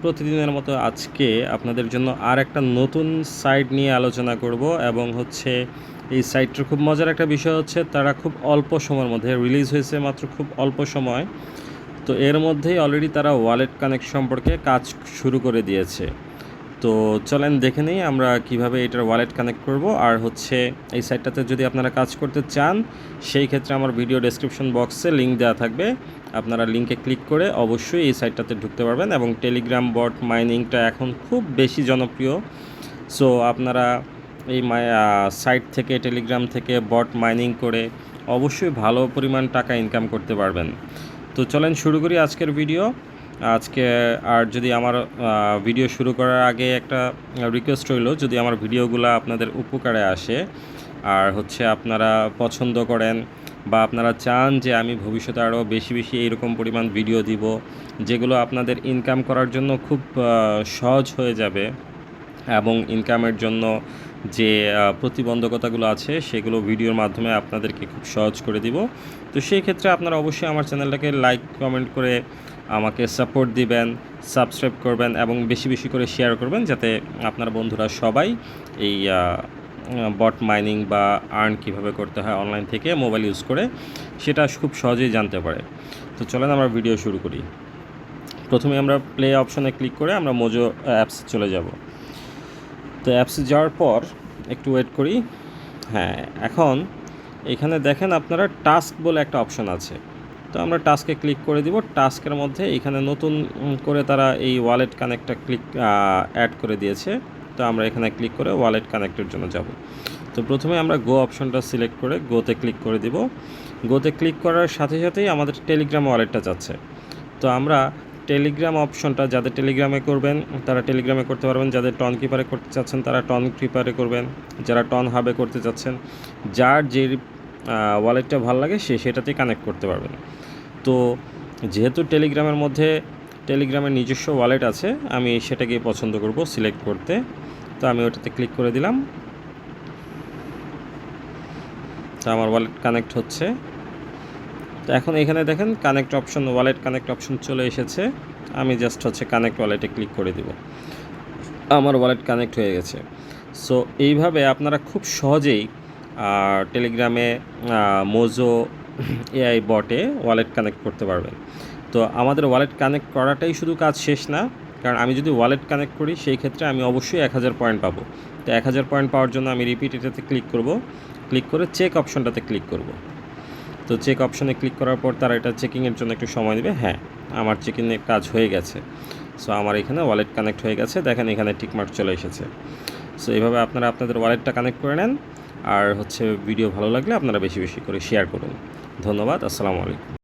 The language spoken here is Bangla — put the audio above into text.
প্রতিদিনের মতো আজকে আপনাদের জন্য আর একটা নতুন সাইট নিয়ে আলোচনা করব এবং হচ্ছে এই সাইটটার খুব মজার একটা বিষয় হচ্ছে তারা খুব অল্প সময়ের মধ্যে রিলিজ হয়েছে, মাত্র খুব অল্প সময়। তো এর মধ্যেই অলরেডি তারা ওয়ালেট কানেক্ট সম্পর্কে কাজ শুরু করে দিয়েছে। তো চলেন দেখে নিই আমরা কিভাবে এটার ওয়ালেট কানেক্ট করব। আর হচ্ছে এই সাইটটাতে যদি আপনারা কাজ করতে চান সেই ক্ষেত্রে আমার ভিডিও ডেসক্রিপশন বক্সে লিঙ্ক দেওয়া থাকবে, আপনারা লিঙ্কে ক্লিক করে অবশ্যই এই সাইটটাতে ঢুকতে পারবেন। এবং টেলিগ্রাম বট মাইনিংটা এখন খুব বেশি জনপ্রিয়। সো আপনারা এই সাইট থেকে, টেলিগ্রাম থেকে বট মাইনিং করে অবশ্যই ভালো পরিমাণ টাকা ইনকাম করতে পারবেন। তো চলেন শুরু করি আজকের ভিডিও। আজকে আর যদি আমার ভিডিও শুরু করার আগে একটা রিকোয়েস্ট রইল, যদি আমার ভিডিওগুলো আপনাদের উপকারে আসে আর হচ্ছে আপনারা পছন্দ করেন বা আপনারা চান যে আমি ভবিষ্যতে আরও বেশি বেশি এইরকম পরিমাণ ভিডিও দিব যেগুলো আপনাদের ইনকাম করার জন্য খুব সহজ হয়ে যাবে এবং ইনকামের জন্য যে প্রতিবন্ধকতাগুলো আছে সেগুলো ভিডিওর মাধ্যমে আপনাদেরকে খুব সহজ করে দিব, তো সেই ক্ষেত্রে আপনারা অবশ্যই আমার চ্যানেলটাকে লাইক কমেন্ট করে আমাকে সাপোর্ট দিবেন, সাবস্ক্রাইব করবেন এবং বেশি বেশি করে শেয়ার করবেন যাতে আপনার বন্ধুরা সবাই এই বট মাইনিং বা আর্ন কীভাবে করতে হয় অনলাইন থেকে মোবাইল ইউজ করে সেটা খুব সহজেই জানতে পারে। তো চলেন আমরা ভিডিও শুরু করি। প্রথমে আমরা প্লে অপশনে ক্লিক করে আমরা মোজো অ্যাপসে চলে যাব। তো অ্যাপসে যাওয়ার পর একটু ওয়েট করি। হ্যাঁ, এখন এখানে দেখেন আপনারা টাস্ক বলে একটা অপশন আছে, তো আমরা টাস্কে ক্লিক করে দিব। টাস্কের মধ্যে এখানে নতুন করে তারা এই ওয়ালেট কানেক্টটা অ্যাড করে দিয়েছে, তো আমরা এখানে ক্লিক করে ওয়ালেট কানেক্টের জন্য যাব। তো প্রথমে আমরা গো অপশনটা সিলেক্ট করে গোতে ক্লিক করে দিব। গোতে ক্লিক করার সাথে সাথেই আমাদের টেলিগ্রাম ওয়ালেটটা যাচ্ছে। তো আমরা টেলিগ্রাম অপশনটা যাদের টেলিগ্রামে করবেন তারা টেলিগ্রামে করতে পারবেন, যাদের টন কিপারে করতে চাচ্ছেন তারা টন কিপারে করবেন, যারা টন হাবে করতে চাচ্ছেন যার যে ওয়ালেটটা ভালো লাগে সেটাতেই কানেক্ট করতে পারবেন। তো যেহেতু টেলিগ্রামের মধ্যে টেলিগ্রামের নিজস্ব ওয়ালেট আছে, আমি সেটাকে পছন্দ করব সিলেক্ট করতে। তো আমি ওটাতে ক্লিক করে দিলাম। তো আমার ওয়ালেট কানেক্ট হচ্ছে। তো এখন এখানে দেখেন connect option, wallet connect option চলে এসেছে। আমি জাস্ট হচ্ছে কানেক্ট ওয়ালেটে ক্লিক করে দিব, আমার ওয়ালেট কানেক্ট হয়ে গেছে। সো এইভাবে আপনারা খুব সহজেই টেলিগ্রামে মোজো এআই বটে ওয়ালেট কানেক্ট করতে পারবেন। তো আমাদের ওয়ালেট কানেক্ট করাটাই শুধু কাজ শেষ না, কারণ আমি যদি ওয়ালেট কানেক্ট করি সেই ক্ষেত্রে আমি অবশ্যই 1000 পয়েন্ট পাবো। তো 1000 পয়েন্ট পাওয়ার জন্য আমি রিপিট এটাতে ক্লিক করব, ক্লিক করে চেক অপশনটাতে ক্লিক করব। তো চেক অপশনে ক্লিক করার পর তারা এটা চেকিংয়ের জন্য একটু সময় দেবে। হ্যাঁ, আমার চেকিংয়ের কাজ হয়ে গেছে। সো আমার এখানে ওয়ালেট কানেক্ট হয়ে গেছে, দেখেন এখানে টিকমার্ক চলে এসেছে। সো এইভাবে আপনারা আপনাদের ওয়ালেটটা কানেক্ট করে নেন। আর হচ্ছে ভিডিও ভালো লাগলে আপনারা বেশি বেশি করে শেয়ার করুন। ধন্যবাদ, আসসালামু আলাইকুম।